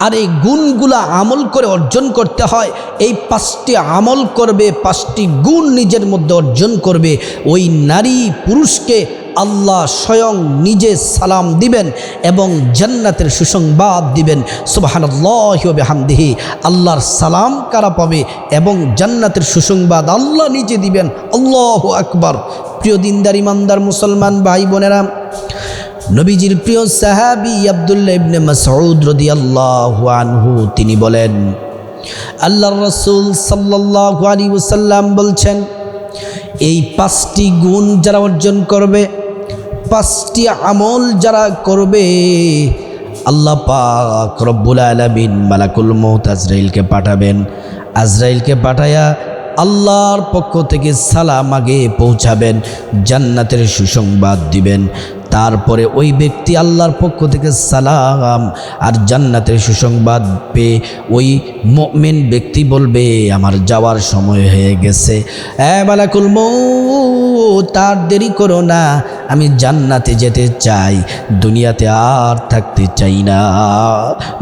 আর এই গুণগুলা আমল করে অর্জন করতে হয়। এই 5টি আমল করবে, 5টি গুণ নিজের মধ্যে অর্জন করবে, ওই নারী পুরুষকে আল্লাহ স্বয়ং নিজে সালাম দিবেন এবং জান্নাতের সুসংবাদ দিবেন। সুবহানাল্লাহি ওয়া বিহামদিহি। আল্লাহর সালাম কারা পাবে এবং জান্নাতের সুসংবাদ আল্লাহ নিজে দিবেন। আল্লাহু আকবার। প্রিয় দিনদার ইমানদার মুসলমান ভাই বোনেরা, নবীজির প্রিয় সাহাবী আব্দুল্লাহ ইবনে মাসউদ রাদিয়াল্লাহু আনহু তিনি বলেন, আল্লাহর রাসূল সাল্লাল্লাহু আলাইহি ওয়াসাল্লাম বলছেন, এই 5টি গুণ যারা অর্জন করবে, 5টি আমল যারা করবে, আল্লাহ পাক রব্বুল আলামিন মালাকুল মউত আজরাইলকে পাঠাবেন। আজরাইলকে পাঠায়া আল্লাহর পক্ষ থেকে সালাম আগে পৌঁছাবেন, জান্নাতের সুসংবাদ দিবেন। তারপরে ওই ব্যক্তি আল্লাহর পক্ষ থেকে সালাম আর জান্নাতের সুসংবাদ পেয়ে ওই মুমিন ব্যক্তি বলবে, আমার যাওয়ার সময় হয়ে গেছে, মালাকুল মউত তার দেরি করো না, আমি জান্নাতে যেতে চাই, দুনিয়াতে আর থাকতে চাই না।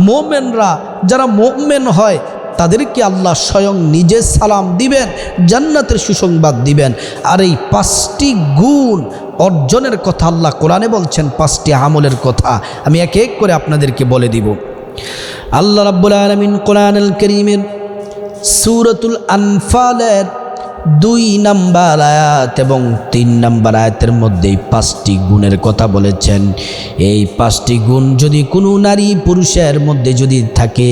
মুমিনরা যারা মুমিন হয় তাদেরকে আল্লাহ স্বয়ং নিজে সালাম দিবেন, জান্নাতের সুসংবাদ দিবেন। আর এই 5টি গুণ অর্জনের কথা আল্লাহ কোরআনে বলছেন, 5টি আমলের কথা আমি এক এক করে আপনাদেরকে বলে দিব। আল্লাহ রাব্বুল আলামিন কোরআনুল কারীমের সূরাতুল আনফালের 2 নম্বর আয়াত এবং 3 নম্বর আয়াতের মধ্যে 5টি গুণের কথা বলেছেন। এই 5টি গুণ যদি কোনো নারী পুরুষের মধ্যে যদি থাকে,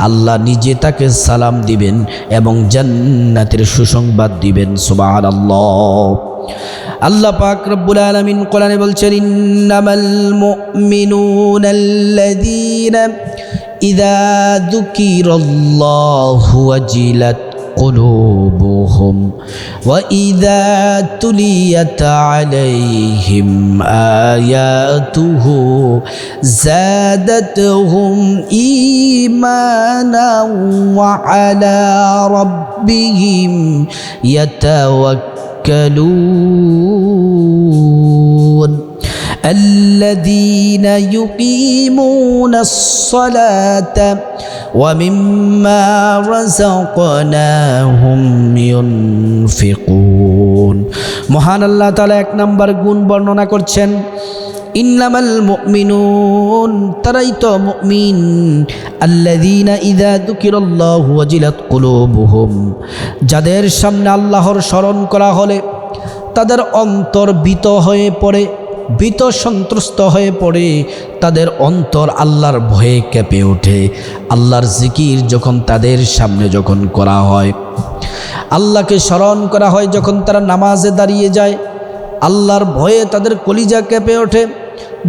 আল্লাহ নিজে তাকে সালাম দিবেন এবং জান্নাতের সুসংবাদ দিবেন। সুবহানাল্লাহ। আল্লাহ পাক রব্বুল আলামিন কোরআনে বলছেন, ইন্নামাল মুমিনুনাল্লাযীনা ইযা যুকিরাল্লাহু ওয়াজিলাত قلوبهم وإذا تليت عليهم آياته زادتهم إيمانا وعلى ربهم يتوكلون الذين يقيمون الصلاة ومما رزقناهم ينفقون। মহান আল্লাহ তাআলা 1 নম্বর গুণ বর্ণনা করছেন, ইন্নামাল মুমিনুন, তারাই তো মুমিন, আল্লাযীনা ইযা যুকিরাল্লাহু ওয়াজিলাত কুলুবুহুম, যাদের সামনে আল্লাহর স্মরণ করা হলে তাদের অন্তর ভীত হয়ে পড়ে, ভীত সন্ত্রস্ত হয়ে পড়ে, তাদের অন্তর আল্লাহর ভয়ে কেঁপে ওঠে। আল্লাহর জিকির যখন তাদের সামনে যখন করা হয়, আল্লাহকে স্মরণ করা হয়, যখন তারা নামাজে দাঁড়িয়ে যায়, আল্লাহর ভয়ে তাদের কলিজা কেঁপে ওঠে।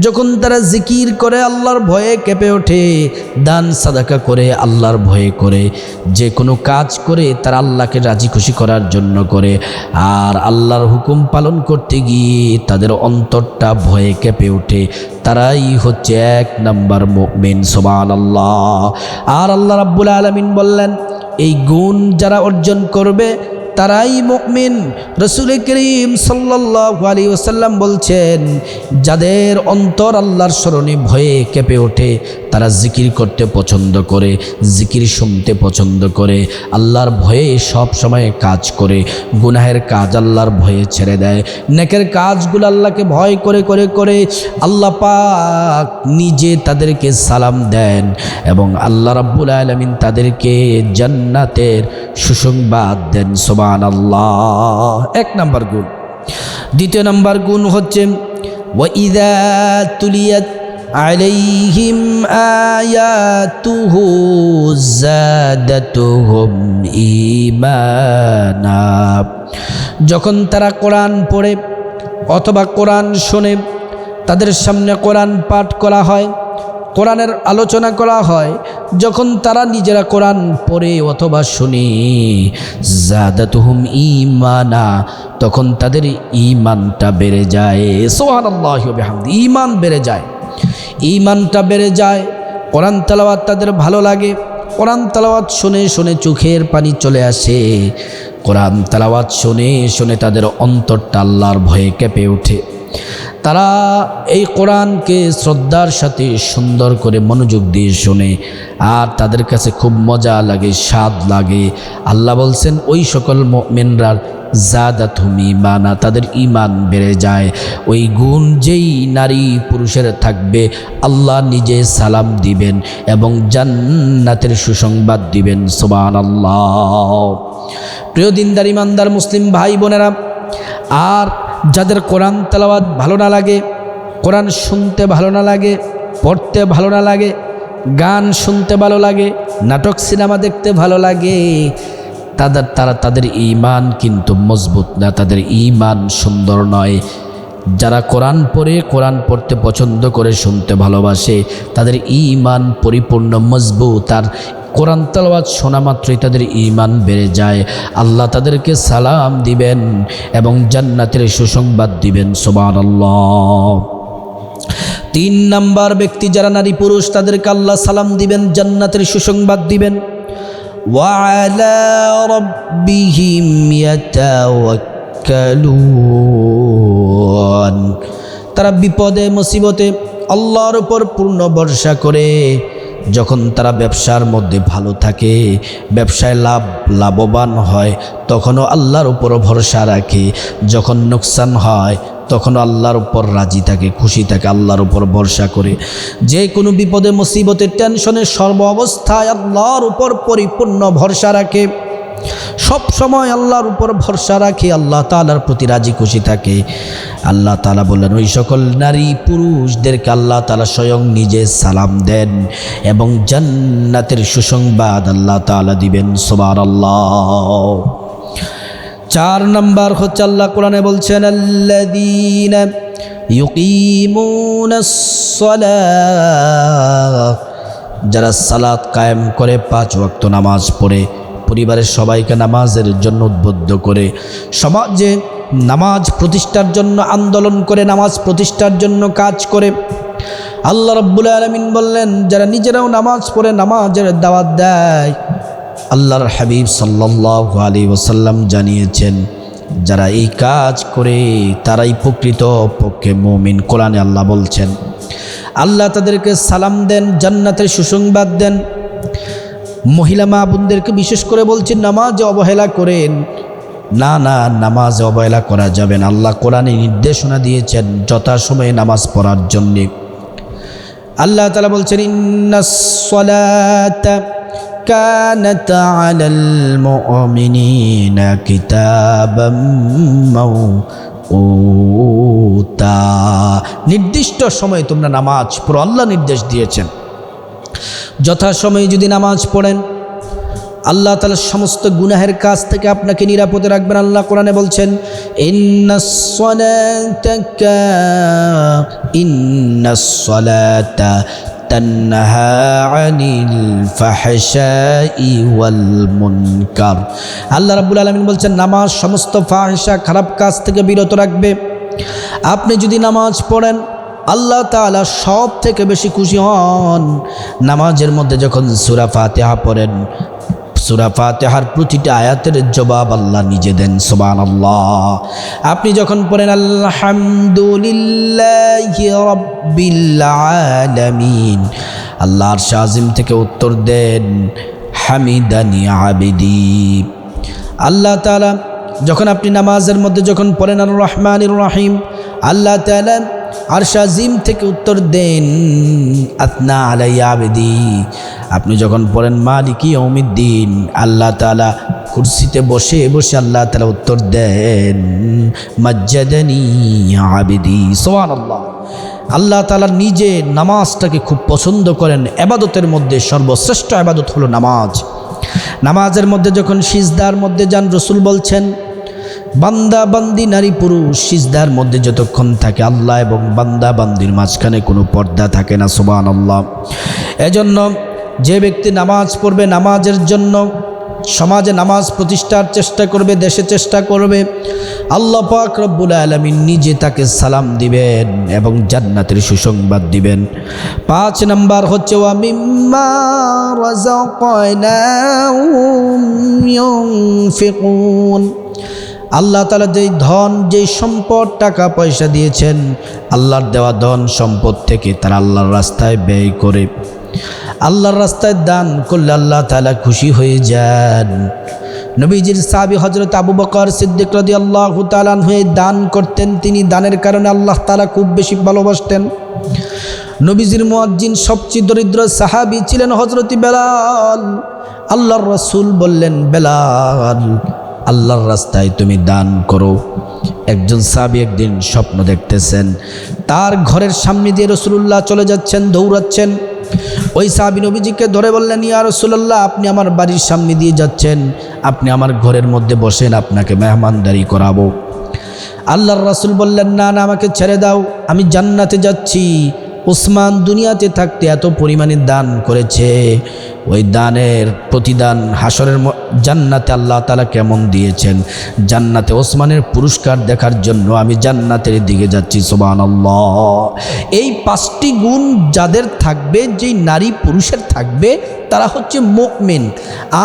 যখন তারা জিকির করে আল্লাহর ভয়ে কেঁপে ওঠে, দান সাদাকা করে আল্লাহর ভয়ে করে, যে কোনো কাজ করে তারা আল্লাহকে রাজি খুশি করার জন্য করে, আর আল্লাহর হুকুম পালন করতে গিয়ে তাদের অন্তরটা ভয়ে কেঁপে ওঠে, তারাই হচ্ছে 1 নম্বর মুমিন। সুবহানাল্লাহ। আর আল্লাহ রাব্বুল আলামিন বললেন, এই গুণ যারা অর্জন করবে তারাই মুমিন। রাসূল করিম সাল্লাল্লাহু আলাইহি ওয়াসাল্লাম বলছেন, যাদের অন্তর আল্লাহর স্মরণে ভয়ে কেঁপে ওঠে, তারা জিকির করতে পছন্দ করে, জিকির শুনতে পছন্দ করে, আল্লাহর ভয়ে সব সময় কাজ করে, গুনাহের কাজ আল্লাহর ভয়ে ছেড়ে দেয়, নেকের কাজগুলো আল্লাহকে ভয় করে করে করে আল্লাহ পাক নিজে তাদেরকে সালাম দেন এবং আল্লাহ রাব্বুল আলামিন তাদেরকে জান্নাতের সুসংবাদ দেন। সুবহানাল্লাহ। 1 নম্বর গুণ। 2 নম্বর গুণ হচ্ছে, ওয়াইযা তুলিয়াত আলাইহিম আয়াতুহু যাদাতুহুম ঈমানা, যখন তারা কোরআন পড়ে অথবা কোরআন শোনে, তাদের সামনে কোরআন পাঠ করা হয়, কোরআনের আলোচনা করা হয়, যখন তারা নিজেরা কোরআন পড়ে অথবা শুনে, যাদাতুহুম ঈমানা, তখন তাদের ঈমানটা বেড়ে যায়। সুবহানাল্লাহি ওয়া বিহামদি। ঈমান বেড়ে যায়, ঈমানটা বেড়ে যায়। কোরআন তেলাওয়াত তাদের ভালো লাগে, কোরআন তেলাওয়াত শুনে শুনে চোখের পানি চলে আসে, কোরআন তেলাওয়াত শুনে শুনে তাদের অন্তরটা আল্লাহর ভয়ে কেঁপে ওঠে। তারা এই কোরআনকে শ্রদ্ধার সাথে সুন্দর করে মনোযোগ দিয়ে শোনে আর তাদের কাছে খুব মজা লাগে, স্বাদ লাগে। আল্লাহ বলছেন ওই সকল মুমিনরা জাদাতুহুম ঈমানা, তাদের ঈমান বেড়ে যায়। ওই গুণ যেই নারী পুরুষের থাকবে আল্লাহ নিজে সালাম দিবেন এবং জান্নাতের সুসংবাদ দিবেন। সুবহানাল্লাহ। প্রিয় দিনদার ইমানদার মুসলিম ভাই বোনেরা, আর যাদের কোরআন তেলাওয়াত ভালো না লাগে, কোরআন শুনতে ভালো না লাগে, পড়তে ভালো না লাগে, গান শুনতে ভালো লাগে, নাটক সিনেমা দেখতে ভালো লাগে, তাদের ঈমান কিন্তু মজবুত না, তাদের ঈমান সুন্দর নয়। যারা কোরআন পড়ে, কোরআন পড়তে পছন্দ করে, শুনতে ভালোবাসে, তাদের ঈমান পরিপূর্ণ মজবুত। আর কোরআন তেলাওয়াত শোনা মাত্রই তাদের ঈমান বেড়ে যায়। আল্লাহ তাদেরকে সালাম দিবেন এবং জান্নাতের সুসংবাদ দিবেন। সুবহানাল্লাহ। 3 নাম্বার ব্যক্তি যারা নারী পুরুষ, তাদেরকে আল্লাহ সালাম দিবেন, জান্নাতের সুসংবাদ দিবেন। وعلى ربهم يتوكلون, তারা বিপদে মুসিবতে আল্লাহর উপর পূর্ণ ভরসা করে। যখন তারা ব্যবসার মধ্যে ভালো থাকে, ব্যবসায় লাভবান হয়, তখনও আল্লাহর উপর ভরসা রাখে। যখন নোকসান হয় তখনও আল্লাহর উপর রাজি থাকে, খুশি থাকে, আল্লাহর উপর ভরসা করে। যে কোনো বিপদে মুসিবতে টেনশনে সর্ব অবস্থায় আল্লাহর উপর পরিপূর্ণ ভরসা রাখে, সব সময় আল্লাহর উপর ভরসা রাখে, আল্লাহ তাআলার প্রতি রাজি খুশি থাকে। আল্লাহ তাআলা বললেন ওই সকল নারী পুরুষদেরকে আল্লাহ তাআলা স্বয়ং নিজে সালাম দেন এবং জান্নাতের সুসংবাদ আল্লাহ তাআলা দিবেন। সুবহানাল্লাহ। 4 নাম্বার হচ্ছে আল্লাহ কোরআনে বলছেন আল্লাযীনা ইউকিমুনাস সালাত, যারা সালাত কায়েম করে, 5 ওয়াক্ত নামাজ পড়ে, পরিবারের সবাইকে নামাজের জন্য উদ্বুদ্ধ করে, সমাজে নামাজ প্রতিষ্ঠার জন্য আন্দোলন করে, নামাজ প্রতিষ্ঠার জন্য কাজ করে। আল্লাহ রাব্বুল আলামিন বললেন যারা নিজেরাও নামাজ পড়ে, নামাজের দাওয়াত দেয়, আল্লাহর হাবিব সাল্লাল্লাহু আলাইহি ওয়াসাল্লাম জানিয়েছেন যারা এই কাজ করে তারাই প্রকৃত পক্ষে মুমিন। কোরআনে আল্লাহ বলছেন, আল্লাহ তাদেরকে সালাম দেন, জান্নাতের সুসংবাদ দেন। মহিলা মা বোনদেরকে বিশেষ করে বলছেন নামাজে অবহেলা করেন না, নামাজে অবহেলা করা যাবে না। আল্লাহ কোরআনে নির্দেশনা দিয়েছেন যথাসময়ে নামাজ পড়ার জন্যে। আল্লাহ তাআলা বলছেন ইন্নাস সালাতা কানাত আলাল মুমিনিনা কিতাবাম মাওকুতা, নির্দিষ্ট সময়ে তোমরা নামাজ পড়ো, আল্লাহ নির্দেশ দিয়েছেন। যথাসময়ে যদি নামাজ পড়েন আল্লাহ তাআলা সমস্ত গুনাহের কাজ থেকে আপনাকে নিরাপদে রাখবেন। আল্লাহ কোরআনে বলছেন ইন্নাস সালাতা তানহা আনিল ফাহশাই ওয়াল মুনকার। আল্লাহ রাব্বুল আলামিন বলছেন নামাজ সমস্ত ফাহিশা, খারাপ কাজ থেকে বিরত রাখবে। আপনি যদি নামাজ পড়েন আল্লাহ তাআলা সব থেকে বেশি খুশি হন। নামাজের মধ্যে যখন সূরা ফাতিহা পড়েন, সূরা ফাতিহার প্রতিটা আয়াতের জবাব আল্লাহ নিজে দেন। সুবহানাল্লাহ। আপনি যখন পড়েন আলহামদুলিল্লাহি রাব্বিল আলামিন, আল্লাহ আরশ আজিম থেকে উত্তর দেন হামিদানি আবিদি। আল্লাহ তাআলা যখন আপনি নামাজের মধ্যে যখন পড়েন আর রহমানির রহিম, আল্লাহ তাআলা আরশ আজিম থেকে উত্তর দেন আতনা আলাইয়া আবিদি। আপনি যখন পড়েন মালিকি ইয়াউমিদ্দিন, আল্লাহ তাআলা কুরসিতে বসে বসে আল্লাহ তাআলা উত্তর দেন মাজ্জাদানি আবিদি। সুবহানাল্লাহ। আল্লাহ তাআলা নিজে নামাজটাকে খুব পছন্দ করেন। ইবাদতের মধ্যে সর্বশ্রেষ্ঠ ইবাদত হলো নামাজ। নামাজের মধ্যে যখন সিজদার মধ্যে যান, রাসূল বলছেন বান্দা বান্দি নারী পুরুষ সিজদার মধ্যে যতক্ষণ থাকে আল্লাহ এবং বান্দা বান্দির মাঝখানে কোনো পর্দা থাকে না। সুবহানাল্লাহ। এজন্য যে ব্যক্তি নামাজ পড়বে, নামাজের জন্য সমাজে নামাজ প্রতিষ্ঠার চেষ্টা করবে, দেশে চেষ্টা করবে, আল্লাহ পাক রব্বুল আলামিন নিজে তাকে সালাম দিবেন এবং জান্নাতের সুসংবাদ দিবেন। 5 নাম্বার হচ্ছে ওয়া মিম্মা রাযাকনাহুম ইউনফিকুন, আল্লাহ তাআলা যেই ধন, যেই সম্পদ, টাকা পয়সা দিয়েছেন, আল্লাহর দেওয়া ধন সম্পদ থেকে তারা আল্লাহর রাস্তায় ব্যয় করে। আল্লাহর রাস্তায় দান করলে আল্লাহ তাআলা খুশি হয়ে যান। নবীজির সাহাবী হযরত আবু বকর সিদ্দিক রাদিয়াল্লাহু তাআলা আনহু দান করতেন। তিনি দানের কারণে আল্লাহ তাআলা খুব বেশি ভালোবাসতেন। নবীজির মুয়াজ্জিন সবচেয়ে দরিদ্র সাহাবী ছিলেন হযরত বেলাল। আল্লাহর রাসূল বললেন, বেলাল, আল্লাহর রাস্তায় তুমি দান করো। একজন সাহাবী একদিন স্বপ্ন দেখতেছেন, তার ঘরের সামনে দিয়ে রাসূলুল্লাহ চলে যাচ্ছেন, দৌড়াচ্ছেন। ওই সাহাবী নবীজিকে ধরে বললেন, ইয়া রাসূলুল্লাহ, আপনি আমার বাড়ির সামনে দিয়ে যাচ্ছেন, আপনি আমার ঘরের মধ্যে বসেন, আপনাকে মেহমানদারি করাবো। আল্লাহর রাসূল বললেন, না না, আমাকে ছেড়ে দাও, আমি জান্নাতে যাচ্ছি। উসমান দুনিয়াতে থাকতে এত পরিমাণে দান করেছে, ওই দানের প্রতিদান হাসরের জান্নাতে আল্লাহ তাআলা কেমন দিয়েছেন, জান্নাতে ওসমানের পুরস্কার দেখার জন্য আমি জান্নাতের দিকে যাচ্ছি। সুবহানাল্লাহ। এই 5টি গুণ যাদের থাকবে, যেই নারী পুরুষের থাকবে, তারা হচ্ছে মুমিন।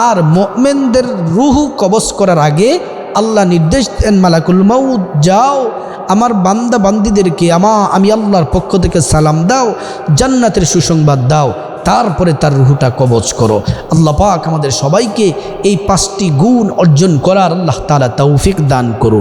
আর মুমিনদের রূহ কবজ করার আগে আল্লাহ নির্দেশ দেন, মালাকুল মাউত, যাও আমার বান্দা বান্দীদেরকে আমি আল্লাহর পক্ষ থেকে সালাম দাও, জান্নাতের সুসংবাদ দাও, তারপরে তার রুহটা কবজ করো। আল্লাহ পাক আমাদের সবাইকে এই 5টি গুণ অর্জন করার আল্লাহ তাআলা তৌফিক দান করুন।